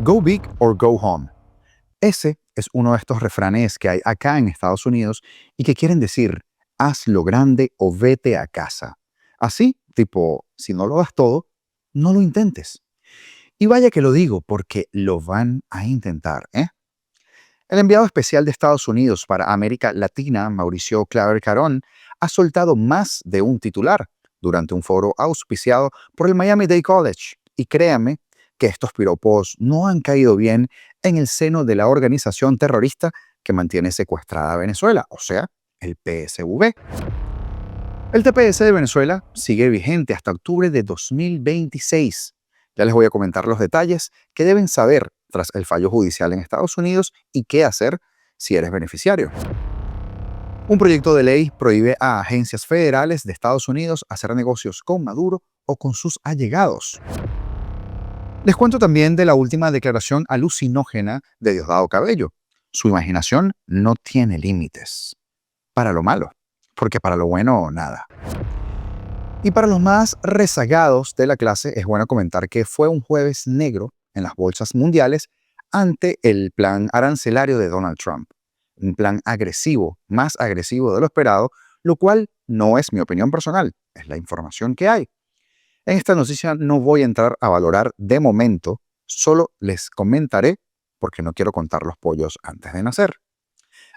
Go big or go home. Ese es uno de estos refranes que hay acá en Estados Unidos y que quieren decir, hazlo grande o vete a casa. Así, tipo, si no lo das todo, no lo intentes. Y vaya que lo digo porque lo van a intentar, ¿eh? El enviado especial de Estados Unidos para América Latina, Mauricio Claver Carón, ha soltado más de un titular durante un foro auspiciado por el Miami-Dade College. Y créame que estos piropos no han caído bien en el seno de la organización terrorista que mantiene secuestrada a Venezuela, o sea, el PSV. El TPS de Venezuela sigue vigente hasta octubre de 2026. Ya les voy a comentar los detalles que deben saber tras el fallo judicial en Estados Unidos y qué hacer si eres beneficiario. Un proyecto de ley prohíbe a agencias federales de Estados Unidos hacer negocios con Maduro o con sus allegados. Les cuento también de la última declaración alucinógena de Diosdado Cabello. Su imaginación no tiene límites. Para lo malo, porque para lo bueno, nada. Y para los más rezagados de la clase, es bueno comentar que fue un jueves negro en las bolsas mundiales ante el plan arancelario de Donald Trump. Un plan agresivo, más agresivo de lo esperado, lo cual no es mi opinión personal, es la información que hay. En esta noticia no voy a entrar a valorar de momento, solo les comentaré porque no quiero contar los pollos antes de nacer.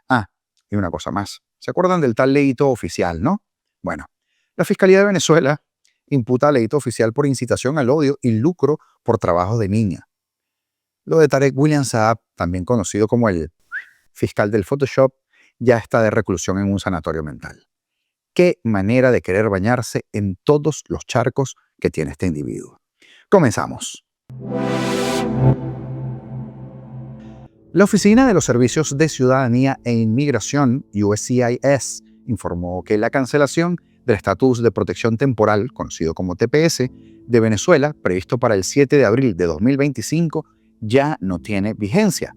Ah, y una cosa más. ¿Se acuerdan del tal Leito Oficial, no? Bueno, la Fiscalía de Venezuela imputa a Leito Oficial por incitación al odio y lucro por trabajo de niña. Lo de Tarek William Saab, también conocido como el fiscal del Photoshop, ya está de reclusión en un sanatorio mental. Qué manera de querer bañarse en todos los charcos que tiene este individuo. Comenzamos. La Oficina de los Servicios de Ciudadanía e Inmigración, USCIS, informó que la cancelación del estatus de protección temporal, conocido como TPS, de Venezuela, previsto para el 7 de abril de 2025, ya no tiene vigencia.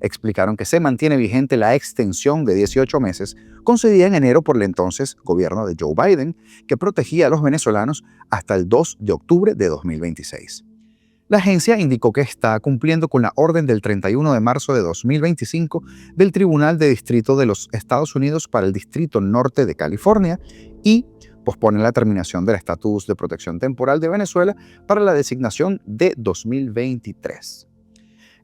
Explicaron que se mantiene vigente la extensión de 18 meses concedida en enero por el entonces gobierno de Joe Biden, que protegía a los venezolanos hasta el 2 de octubre de 2026. La agencia indicó que está cumpliendo con la orden del 31 de marzo de 2025 del Tribunal de Distrito de los Estados Unidos para el Distrito Norte de California y pospone la terminación del estatus de protección temporal de Venezuela para la designación de 2023.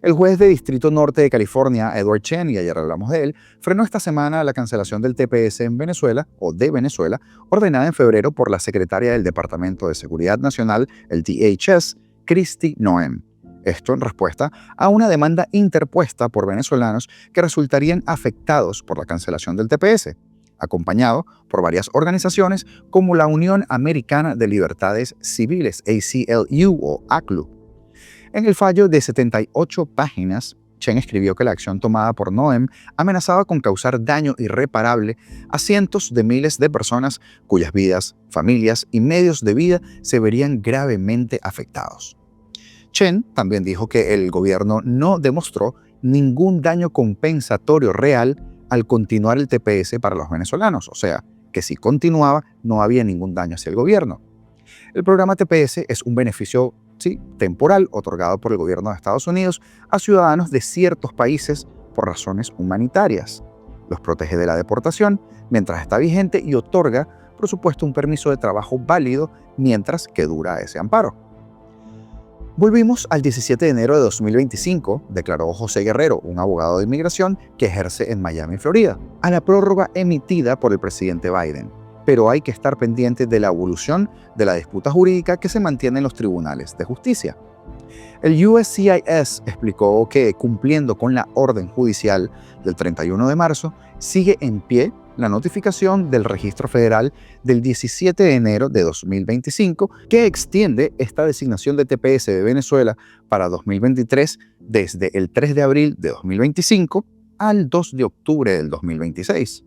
El juez de Distrito Norte de California, Edward Chen, y ayer hablamos de él, frenó esta semana la cancelación del TPS en Venezuela, o de Venezuela, ordenada en febrero por la secretaria del Departamento de Seguridad Nacional, el DHS, Kristi Noem. Esto en respuesta a una demanda interpuesta por venezolanos que resultarían afectados por la cancelación del TPS, acompañado por varias organizaciones como la Unión Americana de Libertades Civiles, ACLU o ACLU. En el fallo de 78 páginas, Chen escribió que la acción tomada por Noem amenazaba con causar daño irreparable a cientos de miles de personas cuyas vidas, familias y medios de vida se verían gravemente afectados. Chen también dijo que el gobierno no demostró ningún daño compensatorio real al continuar el TPS para los venezolanos, o sea, que si continuaba no había ningún daño hacia el gobierno. El programa TPS es un beneficio temporal otorgado por el gobierno de Estados Unidos a ciudadanos de ciertos países por razones humanitarias. Los protege de la deportación mientras está vigente y otorga, por supuesto, un permiso de trabajo válido mientras que dura ese amparo. Volvimos al 17 de enero de 2025, declaró José Guerrero, un abogado de inmigración que ejerce en Miami, Florida, a la prórroga emitida por el presidente Biden. Pero hay que estar pendientes de la evolución de la disputa jurídica que se mantiene en los tribunales de justicia. El USCIS explicó que, cumpliendo con la orden judicial del 31 de marzo, sigue en pie la notificación del Registro Federal del 17 de enero de 2025 que extiende esta designación de TPS de Venezuela para 2023 desde el 3 de abril de 2025 al 2 de octubre del 2026.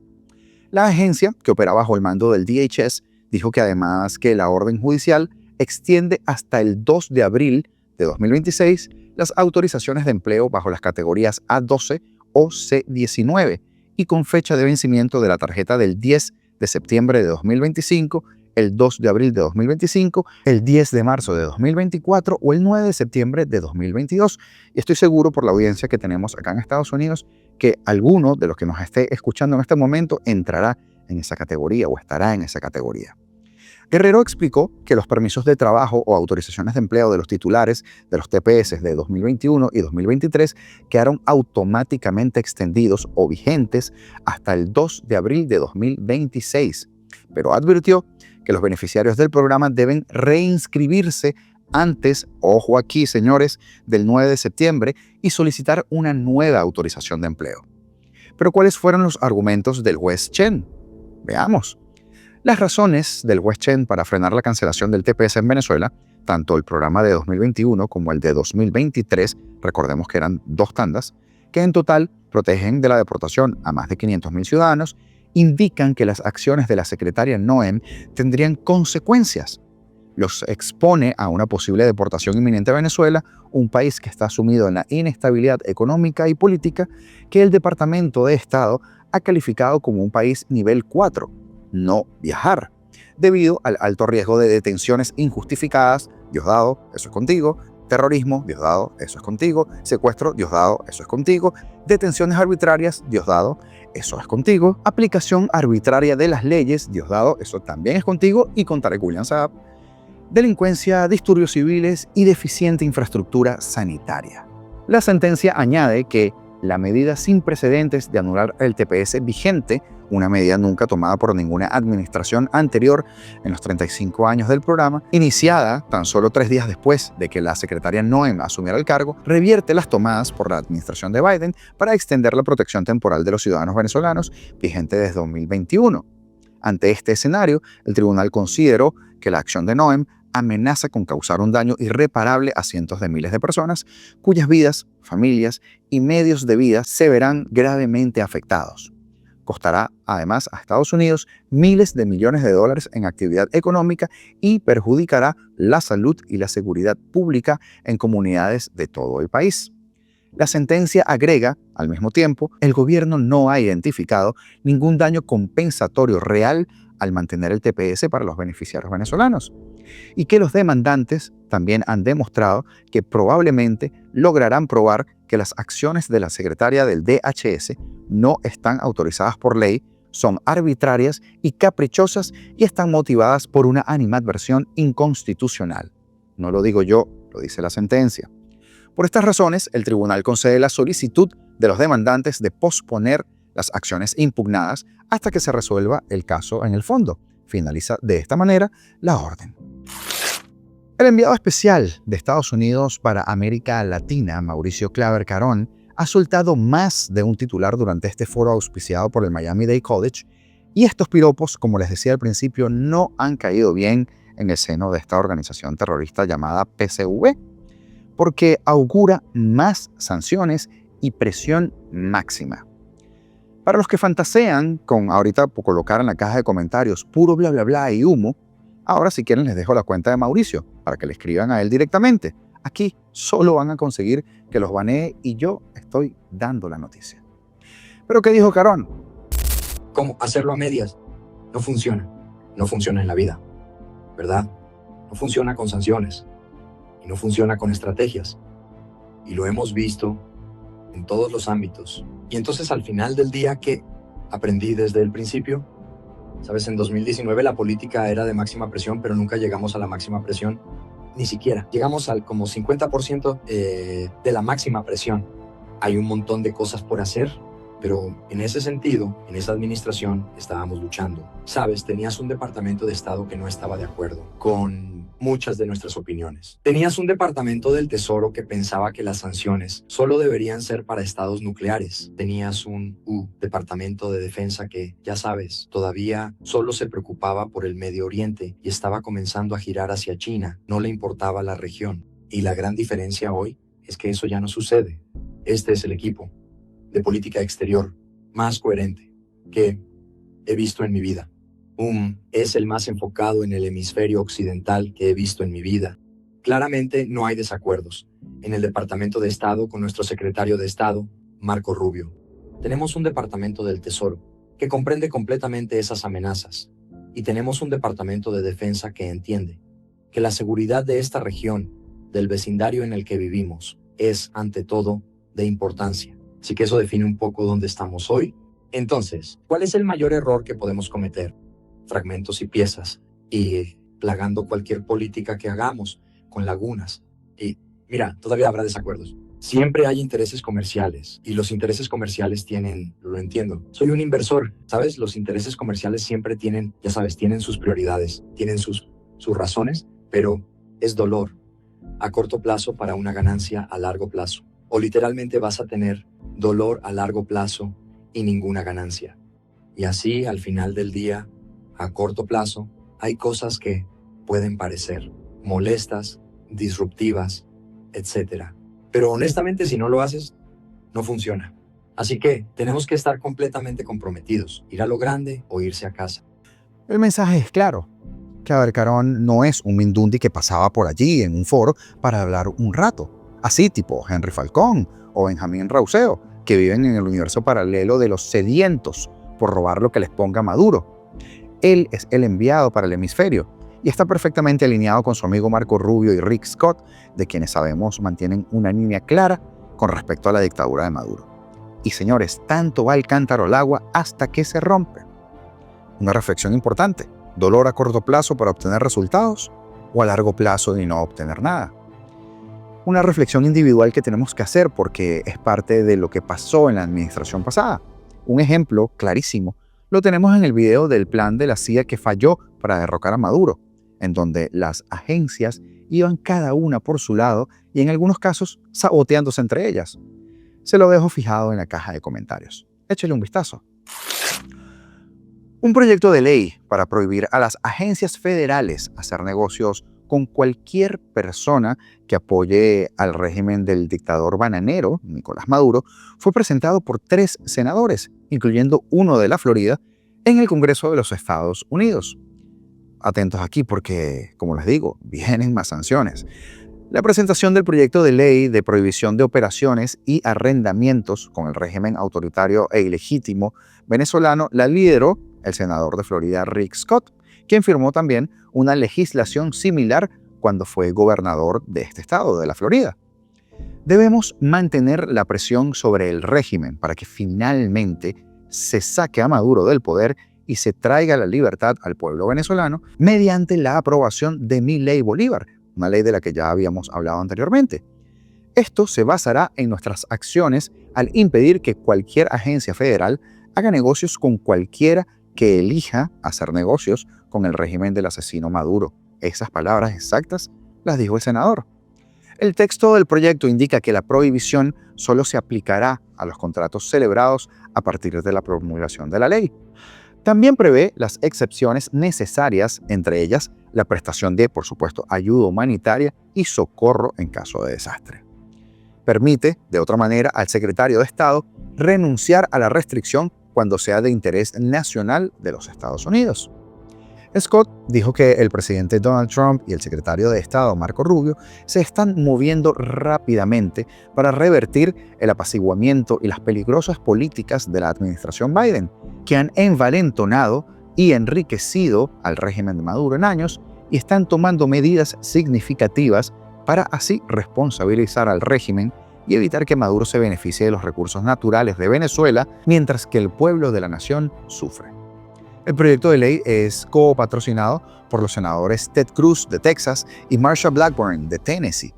La agencia, que opera bajo el mando del DHS, dijo que además que la orden judicial extiende hasta el 2 de abril de 2026 las autorizaciones de empleo bajo las categorías A12 o C19 y con fecha de vencimiento de la tarjeta del 10 de septiembre de 2025 el 2 de abril de 2025, el 10 de marzo de 2024 o el 9 de septiembre de 2022. Y estoy seguro por la audiencia que tenemos acá en Estados Unidos que alguno de los que nos esté escuchando en este momento entrará en esa categoría o estará en esa categoría. Guerrero explicó que los permisos de trabajo o autorizaciones de empleo de los titulares de los TPS de 2021 y 2023 quedaron automáticamente extendidos o vigentes hasta el 2 de abril de 2026, pero advirtió que los beneficiarios del programa deben reinscribirse antes, ojo aquí señores, del 9 de septiembre y solicitar una nueva autorización de empleo. Pero ¿cuáles fueron los argumentos del juez Chen? Veamos. Las razones del juez Chen para frenar la cancelación del TPS en Venezuela, tanto el programa de 2021 como el de 2023, recordemos que eran 2 tandas, que en total protegen de la deportación a más de 500.000 ciudadanos, indican que las acciones de la secretaria Noem tendrían consecuencias. Los expone a una posible deportación inminente a Venezuela, un país que está sumido en la inestabilidad económica y política que el Departamento de Estado ha calificado como un país nivel 4. No viajar, debido al alto riesgo de detenciones injustificadas, Diosdado, eso es contigo, terrorismo, Diosdado, eso es contigo, secuestro, Diosdado, eso es contigo, detenciones arbitrarias, Diosdado, eso es contigo, aplicación arbitraria de las leyes, Diosdado, eso también es contigo y con Tarek William Saab, delincuencia, disturbios civiles y deficiente infraestructura sanitaria. La sentencia añade que la medida sin precedentes de anular el TPS vigente, una medida nunca tomada por ninguna administración anterior en los 35 años del programa, iniciada tan solo 3 días después de que la secretaria Noem asumiera el cargo, revierte las tomadas por la administración de Biden para extender la protección temporal de los ciudadanos venezolanos vigente desde 2021. Ante este escenario, el tribunal consideró que la acción de Noem amenaza con causar un daño irreparable a cientos de miles de personas, cuyas vidas, familias y medios de vida se verán gravemente afectados. Costará, además, a Estados Unidos miles de millones de dólares en actividad económica y perjudicará la salud y la seguridad pública en comunidades de todo el país. La sentencia agrega, al mismo tiempo, el gobierno no ha identificado ningún daño compensatorio real al mantener el TPS para los beneficiarios venezolanos, y que los demandantes también han demostrado que probablemente lograrán probar que las acciones de la secretaria del DHS no están autorizadas por ley, son arbitrarias y caprichosas y están motivadas por una animadversión inconstitucional. No lo digo yo, lo dice la sentencia. Por estas razones, el tribunal concede la solicitud de los demandantes de posponer las acciones impugnadas hasta que se resuelva el caso en el fondo. Finaliza de esta manera la orden. El enviado especial de Estados Unidos para América Latina, Mauricio Claver Carón, ha soltado más de un titular durante este foro auspiciado por el Miami-Dade College, y estos piropos, como les decía al principio, no han caído bien en el seno de esta organización terrorista llamada PCV, porque augura más sanciones y presión máxima. Para los que fantasean con ahorita colocar en la caja de comentarios puro bla bla bla y humo, ahora si quieren les dejo la cuenta de Mauricio para que le escriban a él directamente. Aquí solo van a conseguir que los banee y yo estoy dando la noticia. ¿Pero qué dijo Carón? ¿Cómo hacerlo a medias? No funciona. No funciona en la vida, ¿verdad? No funciona con sanciones y no funciona con estrategias. Y lo hemos visto en todos los ámbitos. Y entonces al final del día, ¿qué aprendí desde el principio? Sabes, en 2019 la política era de máxima presión, pero nunca llegamos a la máxima presión. Ni siquiera. Llegamos al como 50% de la máxima presión. Hay un montón de cosas por hacer, pero en ese sentido, en esa administración, estábamos luchando. Sabes, tenías un departamento de Estado que no estaba de acuerdo con muchas de nuestras opiniones. Tenías un departamento del Tesoro que pensaba que las sanciones solo deberían ser para estados nucleares. Tenías un departamento de defensa que, ya sabes, todavía solo se preocupaba por el Medio Oriente y estaba comenzando a girar hacia China. No le importaba la región. Y la gran diferencia hoy es que eso ya no sucede. Este es el equipo de política exterior más coherente que he visto en mi vida. Es el más enfocado en el hemisferio occidental que he visto en mi vida. Claramente no hay desacuerdos en el Departamento de Estado con nuestro secretario de Estado, Marco Rubio. Tenemos un Departamento del Tesoro que comprende completamente esas amenazas. Y tenemos un departamento de defensa que entiende que la seguridad de esta región, del vecindario en el que vivimos, es, ante todo, de importancia. Así que eso define un poco dónde estamos hoy. Entonces, ¿cuál es el mayor error que podemos cometer? Fragmentos y piezas, y plagando cualquier política que hagamos, con lagunas. Y mira, todavía habrá desacuerdos. Siempre hay intereses comerciales, y los intereses comerciales tienen, lo entiendo, soy un inversor, ¿sabes? Los intereses comerciales siempre tienen, ya sabes, tienen sus prioridades, tienen sus razones, pero es dolor a corto plazo para una ganancia a largo plazo. O literalmente vas a tener dolor a largo plazo y ninguna ganancia. Y así, al final del día, a corto plazo, hay cosas que pueden parecer molestas, disruptivas, etc. Pero honestamente, si no lo haces, no funciona. Así que tenemos que estar completamente comprometidos, ir a lo grande o irse a casa. El mensaje es claro. Claver Carón no es un mindundi que pasaba por allí en un foro para hablar un rato, así tipo Henry Falcón o Benjamín Rauseo, que viven en el universo paralelo de los sedientos por robar lo que les ponga Maduro. Él es el enviado para el hemisferio y está perfectamente alineado con su amigo Marco Rubio y Rick Scott, de quienes sabemos mantienen una línea clara con respecto a la dictadura de Maduro. Y señores, tanto va el cántaro al agua hasta que se rompe. Una reflexión importante: ¿dolor a corto plazo para obtener resultados o a largo plazo y no obtener nada? Una reflexión individual que tenemos que hacer porque es parte de lo que pasó en la administración pasada. Un ejemplo clarísimo lo tenemos en el video del plan de la CIA que falló para derrocar a Maduro, en donde las agencias iban cada una por su lado y en algunos casos saboteándose entre ellas. Se lo dejo fijado en la caja de comentarios. Échale un vistazo. Un proyecto de ley para prohibir a las agencias federales hacer negocios con cualquier persona que apoye al régimen del dictador bananero, Nicolás Maduro, fue presentado por 3 senadores, incluyendo uno de la Florida, en el Congreso de los Estados Unidos. Atentos aquí porque, como les digo, vienen más sanciones. La presentación del proyecto de ley de prohibición de operaciones y arrendamientos con el régimen autoritario e ilegítimo venezolano la lideró el senador de Florida Rick Scott, quien firmó también una legislación similar cuando fue gobernador de este estado, de la Florida. Debemos mantener la presión sobre el régimen para que finalmente se saque a Maduro del poder y se traiga la libertad al pueblo venezolano mediante la aprobación de mi ley Bolívar, una ley de la que ya habíamos hablado anteriormente. Esto se basará en nuestras acciones al impedir que cualquier agencia federal haga negocios con cualquiera que elija hacer negocios con el régimen del asesino Maduro. Esas palabras exactas las dijo el senador. El texto del proyecto indica que la prohibición solo se aplicará a los contratos celebrados a partir de la promulgación de la ley. También prevé las excepciones necesarias, entre ellas la prestación de, por supuesto, ayuda humanitaria y socorro en caso de desastre. Permite, de otra manera, al secretario de Estado renunciar a la restricción cuando sea de interés nacional de los Estados Unidos. Scott dijo que el presidente Donald Trump y el secretario de Estado Marco Rubio se están moviendo rápidamente para revertir el apaciguamiento y las peligrosas políticas de la administración Biden, que han envalentonado y enriquecido al régimen de Maduro en años y están tomando medidas significativas para así responsabilizar al régimen y evitar que Maduro se beneficie de los recursos naturales de Venezuela mientras que el pueblo de la nación sufre. El proyecto de ley es copatrocinado por los senadores Ted Cruz de Texas y Marsha Blackburn de Tennessee.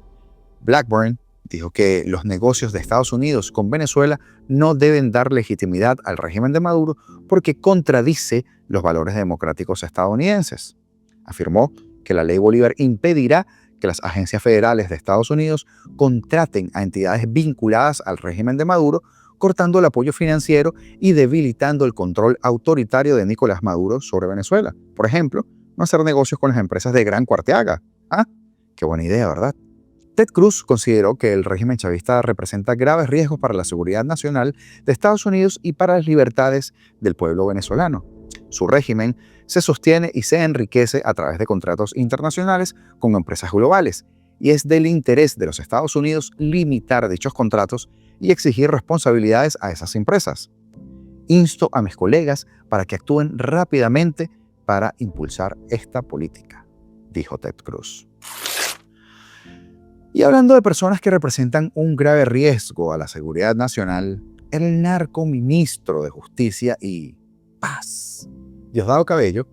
Blackburn dijo que los negocios de Estados Unidos con Venezuela no deben dar legitimidad al régimen de Maduro porque contradice los valores democráticos estadounidenses. Afirmó que la ley Bolívar impedirá que las agencias federales de Estados Unidos contraten a entidades vinculadas al régimen de Maduro, cortando el apoyo financiero y debilitando el control autoritario de Nicolás Maduro sobre Venezuela. Por ejemplo, no hacer negocios con las empresas de Gran Cuarteaga. ¡Ah! ¡Qué buena idea!, ¿verdad? Ted Cruz consideró que el régimen chavista representa graves riesgos para la seguridad nacional de Estados Unidos y para las libertades del pueblo venezolano. Su régimen se sostiene y se enriquece a través de contratos internacionales con empresas globales, y es del interés de los Estados Unidos limitar dichos contratos y exigir responsabilidades a esas empresas. Insto a mis colegas para que actúen rápidamente para impulsar esta política, dijo Ted Cruz. Y hablando de personas que representan un grave riesgo a la seguridad nacional, el narcoministro de Justicia y Paz, Diosdado Cabello,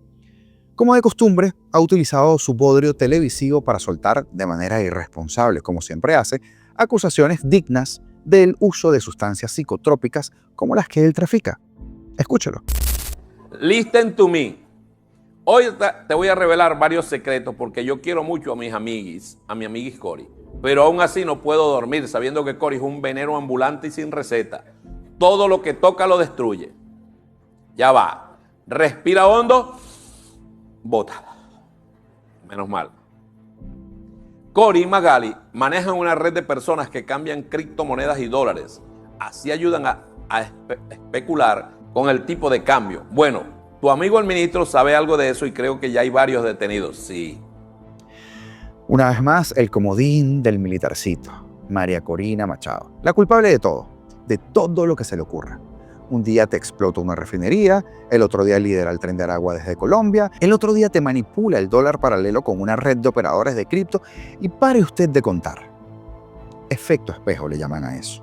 como de costumbre, ha utilizado su bodrio televisivo para soltar de manera irresponsable, como siempre hace, acusaciones dignas del uso de sustancias psicotrópicas como las que él trafica. Escúchelo. Listen to me. Hoy te voy a revelar varios secretos porque yo quiero mucho a mis amiguis, a mi amiguis Cory. Pero aún así no puedo dormir sabiendo que Cory es un veneno ambulante y sin receta. Todo lo que toca lo destruye. Ya va. Respira hondo. Bota. Menos mal. Cory y Magali manejan una red de personas que cambian criptomonedas y dólares. Así ayudan a especular con el tipo de cambio. Bueno, tu amigo el ministro sabe algo de eso y creo que ya hay varios detenidos. Sí. Una vez más, el comodín del militarcito, María Corina Machado. La culpable de todo lo que se le ocurra. Un día te explota una refinería, el otro día lidera el tren de Aragua desde Colombia, el otro día te manipula el dólar paralelo con una red de operadores de cripto y pare usted de contar. Efecto espejo le llaman a eso.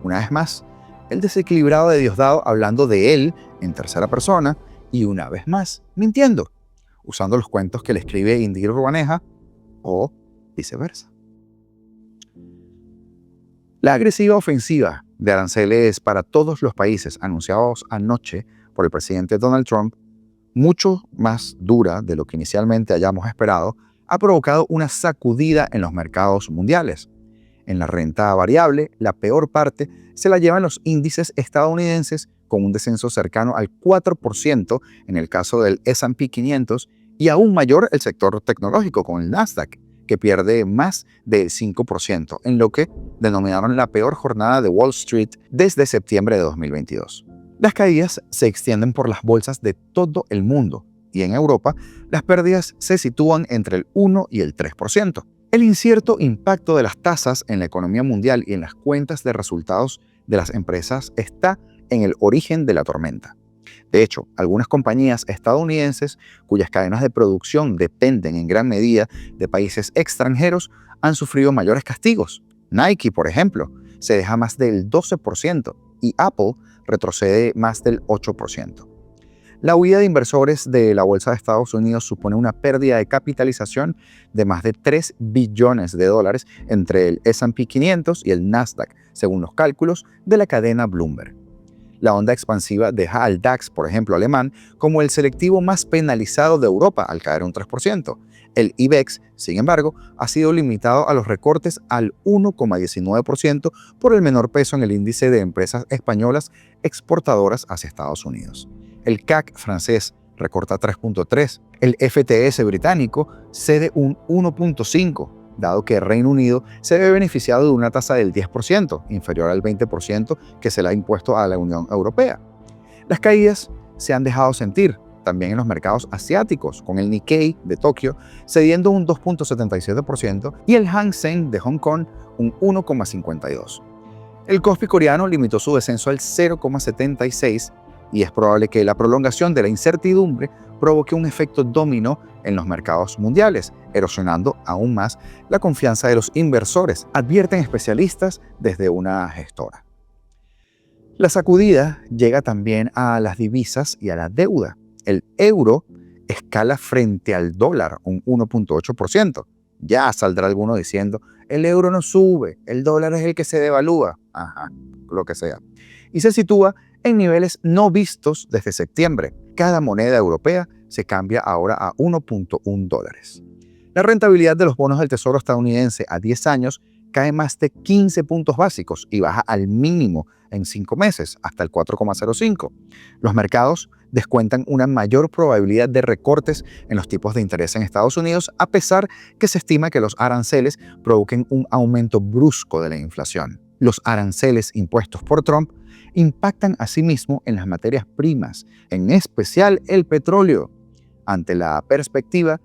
Una vez más, el desequilibrado de Diosdado hablando de él en tercera persona y una vez más mintiendo, usando los cuentos que le escribe Indira Urbaneja o viceversa. La agresiva ofensiva de aranceles para todos los países anunciados anoche por el presidente Donald Trump, mucho más dura de lo que inicialmente hayamos esperado, ha provocado una sacudida en los mercados mundiales. En la renta variable, la peor parte se la llevan los índices estadounidenses con un descenso cercano al 4% en el caso del S&P 500 y aún mayor el sector tecnológico con el Nasdaq, que pierde más del 5%, en lo que denominaron la peor jornada de Wall Street desde septiembre de 2022. Las caídas se extienden por las bolsas de todo el mundo y en Europa las pérdidas se sitúan entre el 1 y el 3%. El incierto impacto de las tasas en la economía mundial y en las cuentas de resultados de las empresas está en el origen de la tormenta. De hecho, algunas compañías estadounidenses cuyas cadenas de producción dependen en gran medida de países extranjeros han sufrido mayores castigos. Nike, por ejemplo, se deja más del 12% y Apple retrocede más del 8%. La huida de inversores de la Bolsa de Estados Unidos supone una pérdida de capitalización de más de $3 billones entre el S&P 500 y el Nasdaq, según los cálculos de la cadena Bloomberg. La onda expansiva deja al DAX, por ejemplo, alemán, como el selectivo más penalizado de Europa al caer un 3%. El IBEX, sin embargo, ha sido limitado a los recortes al 1,19% por el menor peso en el índice de empresas españolas exportadoras hacia Estados Unidos. El CAC francés recorta 3,3%. El FTSE británico cede un 1,5%. Dado que el Reino Unido se ve beneficiado de una tasa del 10%, inferior al 20% que se le ha impuesto a la Unión Europea. Las caídas se han dejado sentir también en los mercados asiáticos, con el Nikkei de Tokio cediendo un 2,77% y el Hang Seng de Hong Kong un 1,52%. El Kospi coreano limitó su descenso al 0,76% y es probable que la prolongación de la incertidumbre provoque un efecto dominó en los mercados mundiales, erosionando aún más la confianza de los inversores, advierten especialistas desde una gestora. La sacudida llega también a las divisas y a la deuda. El euro escala frente al dólar un 1,8%. Ya saldrá alguno diciendo, el euro no sube, el dólar es el que se devalúa. Ajá, lo que sea. Y se sitúa en niveles no vistos desde septiembre. Cada moneda europea se cambia ahora a 1,1 dólares. La rentabilidad de los bonos del Tesoro estadounidense a 10 años cae más de 15 puntos básicos y baja al mínimo en 5 meses, hasta el 4,05. Los mercados descuentan una mayor probabilidad de recortes en los tipos de interés en Estados Unidos, a pesar que se estima que los aranceles provoquen un aumento brusco de la inflación. Los aranceles impuestos por Trump impactan asimismo en las materias primas, en especial el petróleo, ante la perspectiva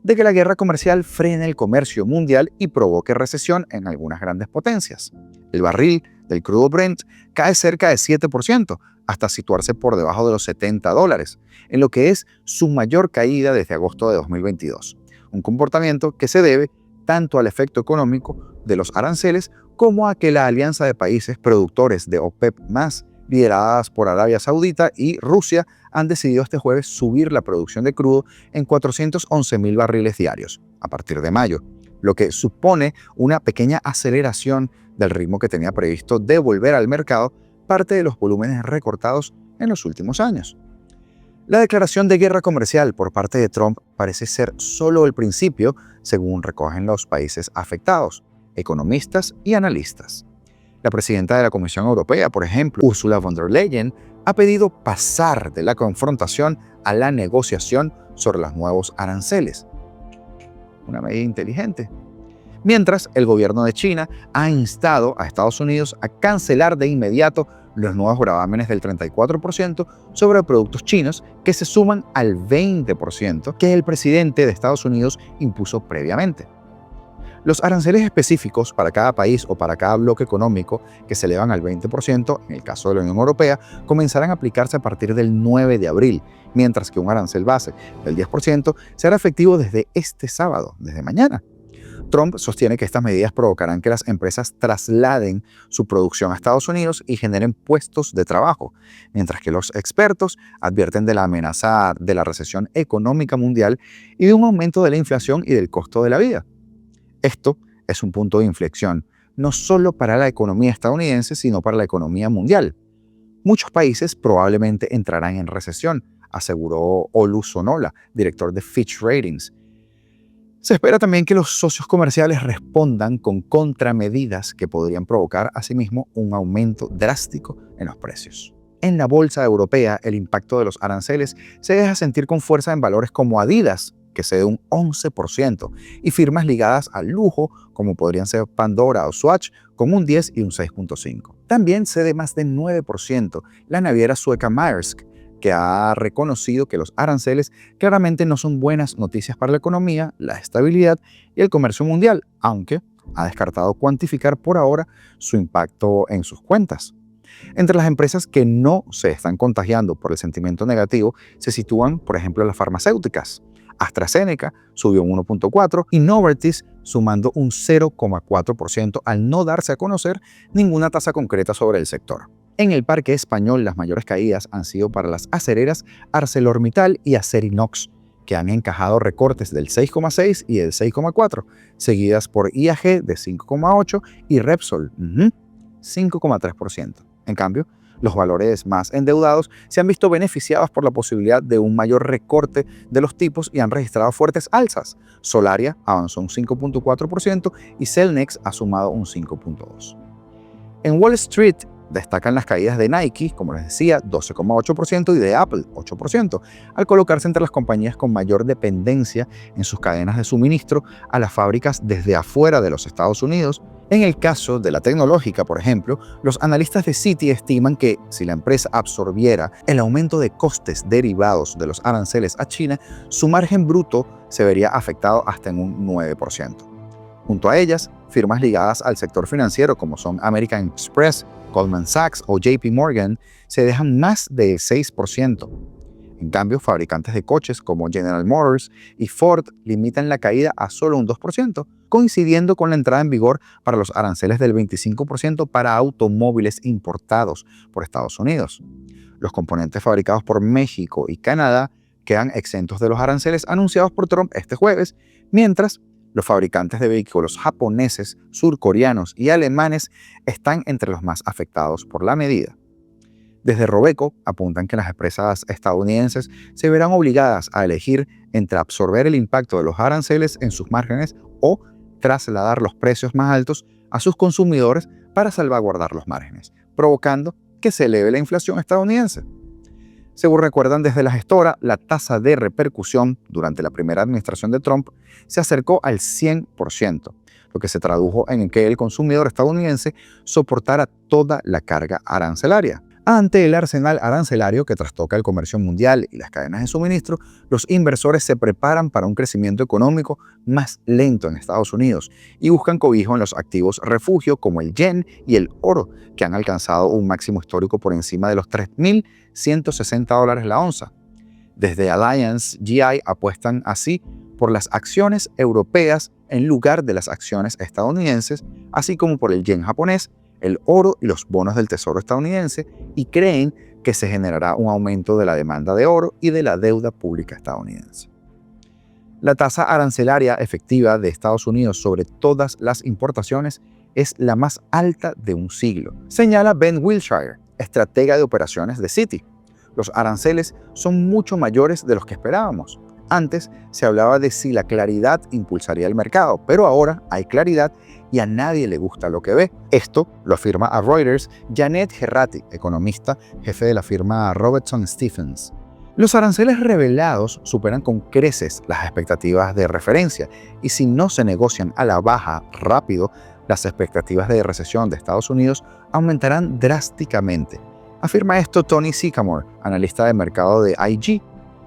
de que la guerra comercial frene el comercio mundial y provoque recesión en algunas grandes potencias. El barril del crudo Brent cae cerca de 7%, hasta situarse por debajo de los $70, en lo que es su mayor caída desde agosto de 2022. Un comportamiento que se debe tanto al efecto económico de los aranceles como a que la alianza de países productores de OPEP+, lideradas por Arabia Saudita y Rusia, han decidido este jueves subir la producción de crudo en 411.000 barriles diarios a partir de mayo, lo que supone una pequeña aceleración del ritmo que tenía previsto devolver al mercado parte de los volúmenes recortados en los últimos años. La declaración de guerra comercial por parte de Trump parece ser solo el principio, según recogen los países afectados, economistas y analistas. La presidenta de la Comisión Europea, por ejemplo, Ursula von der Leyen, ha pedido pasar de la confrontación a la negociación sobre los nuevos aranceles. Una medida inteligente. Mientras, el gobierno de China ha instado a Estados Unidos a cancelar de inmediato los nuevos gravámenes del 34% sobre productos chinos que se suman al 20% que el presidente de Estados Unidos impuso previamente. Los aranceles específicos para cada país o para cada bloque económico que se elevan al 20%, en el caso de la Unión Europea, comenzarán a aplicarse a partir del 9 de abril, mientras que un arancel base del 10% será efectivo desde este sábado, desde mañana. Trump sostiene que estas medidas provocarán que las empresas trasladen su producción a Estados Unidos y generen puestos de trabajo, mientras que los expertos advierten de la amenaza de la recesión económica mundial y de un aumento de la inflación y del costo de la vida. Esto es un punto de inflexión, no solo para la economía estadounidense, sino para la economía mundial. Muchos países probablemente entrarán en recesión, aseguró Olu Sonola, director de Fitch Ratings. Se espera también que los socios comerciales respondan con contramedidas que podrían provocar asimismo un aumento drástico en los precios. En la bolsa europea, el impacto de los aranceles se deja sentir con fuerza en valores como Adidas, que cede un 11%, y firmas ligadas al lujo, como podrían ser Pandora o Swatch, con un 10 y un 6.5%. También cede más de 9% la naviera sueca Maersk, que ha reconocido que los aranceles claramente no son buenas noticias para la economía, la estabilidad y el comercio mundial, aunque ha descartado cuantificar por ahora su impacto en sus cuentas. Entre las empresas que no se están contagiando por el sentimiento negativo se sitúan, por ejemplo, las farmacéuticas. AstraZeneca subió un 1.4% y Novartis sumando un 0.4% al no darse a conocer ninguna tasa concreta sobre el sector. En el parque español, las mayores caídas han sido para las acereras ArcelorMittal y Acerinox, que han encajado recortes del 6.6% y del 6.4%, seguidas por IAG de 5.8% y Repsol, 5.3%. En cambio, los valores más endeudados se han visto beneficiados por la posibilidad de un mayor recorte de los tipos y han registrado fuertes alzas. Solaria avanzó un 5.4% y Cellnex ha sumado un 5.2%. En Wall Street, destacan las caídas de Nike, como les decía, 12.8% y de Apple, 8%, al colocarse entre las compañías con mayor dependencia en sus cadenas de suministro a las fábricas desde afuera de los Estados Unidos. En el caso de la tecnológica, por ejemplo, los analistas de Citi estiman que si la empresa absorbiera el aumento de costes derivados de los aranceles a China, su margen bruto se vería afectado hasta en un 9%. Junto a ellas, firmas ligadas al sector financiero como son American Express, Goldman Sachs o JP Morgan se dejan más del 6%. En cambio, fabricantes de coches como General Motors y Ford limitan la caída a solo un 2%, coincidiendo con la entrada en vigor para los aranceles del 25% para automóviles importados por Estados Unidos. Los componentes fabricados por México y Canadá quedan exentos de los aranceles anunciados por Trump este jueves, mientras los fabricantes de vehículos japoneses, surcoreanos y alemanes están entre los más afectados por la medida. Desde Robeco apuntan que las empresas estadounidenses se verán obligadas a elegir entre absorber el impacto de los aranceles en sus márgenes o trasladar los precios más altos a sus consumidores para salvaguardar los márgenes, provocando que se eleve la inflación estadounidense. Según recuerdan desde la gestora, la tasa de repercusión durante la primera administración de Trump se acercó al 100%, lo que se tradujo en que el consumidor estadounidense soportara toda la carga arancelaria. Ante el arsenal arancelario que trastoca el comercio mundial y las cadenas de suministro, los inversores se preparan para un crecimiento económico más lento en Estados Unidos y buscan cobijo en los activos refugio como el yen y el oro, que han alcanzado un máximo histórico por encima de los $3.160 la onza. Desde Alliance GI apuestan así por las acciones europeas en lugar de las acciones estadounidenses, así como por el yen japonés, el oro y los bonos del Tesoro estadounidense, y creen que se generará un aumento de la demanda de oro y de la deuda pública estadounidense. La tasa arancelaria efectiva de Estados Unidos sobre todas las importaciones es la más alta de un siglo, señala Ben Wilshire, estratega de operaciones de Citi. Los aranceles son mucho mayores de los que esperábamos. Antes se hablaba de si la claridad impulsaría el mercado, pero ahora hay claridad y a nadie le gusta lo que ve. Esto lo afirma a Reuters Janet Herrati, economista, jefe de la firma Robertson Stephens. Los aranceles revelados superan con creces las expectativas de referencia y si no se negocian a la baja rápido, las expectativas de recesión de Estados Unidos aumentarán drásticamente. Afirma esto Tony Sycamore, analista de mercado de IG.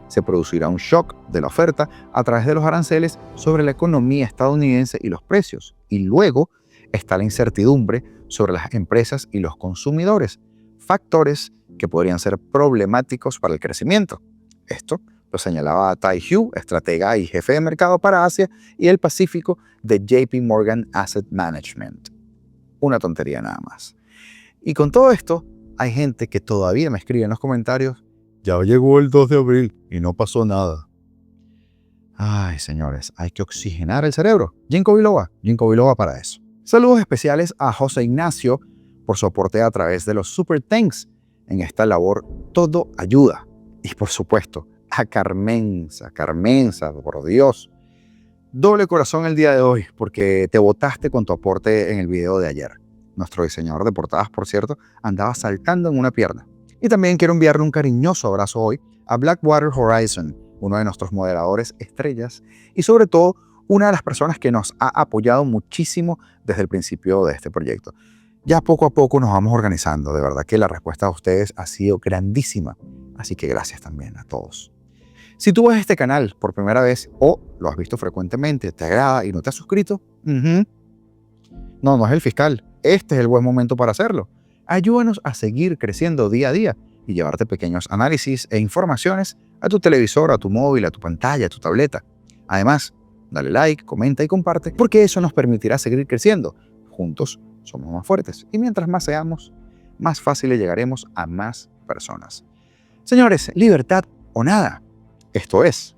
Se producirá un shock de la oferta a través de los aranceles sobre la economía estadounidense y los precios. Y luego está la incertidumbre sobre las empresas y los consumidores, factores que podrían ser problemáticos para el crecimiento. Esto lo señalaba Tai Hugh, estratega y jefe de mercado para Asia y el Pacífico de JP Morgan Asset Management. Una tontería nada más. Y con todo esto, hay gente que todavía me escribe en los comentarios: ya llegó el 2 de abril y no pasó nada. Ay, señores, hay que oxigenar el cerebro. Ginkgo biloba para eso. Saludos especiales a José Ignacio por su aporte a través de los Super Thanks. En esta labor todo ayuda. Y por supuesto, a Carmenza, por Dios. Doble corazón el día de hoy porque te botaste con tu aporte en el video de ayer. Nuestro diseñador de portadas, por cierto, andaba saltando en una pierna. Y también quiero enviarle un cariñoso abrazo hoy a Blackwater Horizon, uno de nuestros moderadores estrellas y sobre todo una de las personas que nos ha apoyado muchísimo desde el principio de este proyecto. Ya poco a poco nos vamos organizando, de verdad que la respuesta de ustedes ha sido grandísima, así que gracias también a todos. Si tú ves este canal por primera vez o lo has visto frecuentemente, te agrada y no te has suscrito, no es el fiscal, este es el buen momento para hacerlo. Ayúdanos a seguir creciendo día a día y llevarte pequeños análisis e informaciones a tu televisor, a tu móvil, a tu pantalla, a tu tableta. Además, dale like, comenta y comparte, porque eso nos permitirá seguir creciendo. Juntos somos más fuertes y mientras más seamos, más fácil llegaremos a más personas. Señores, libertad o nada. Esto es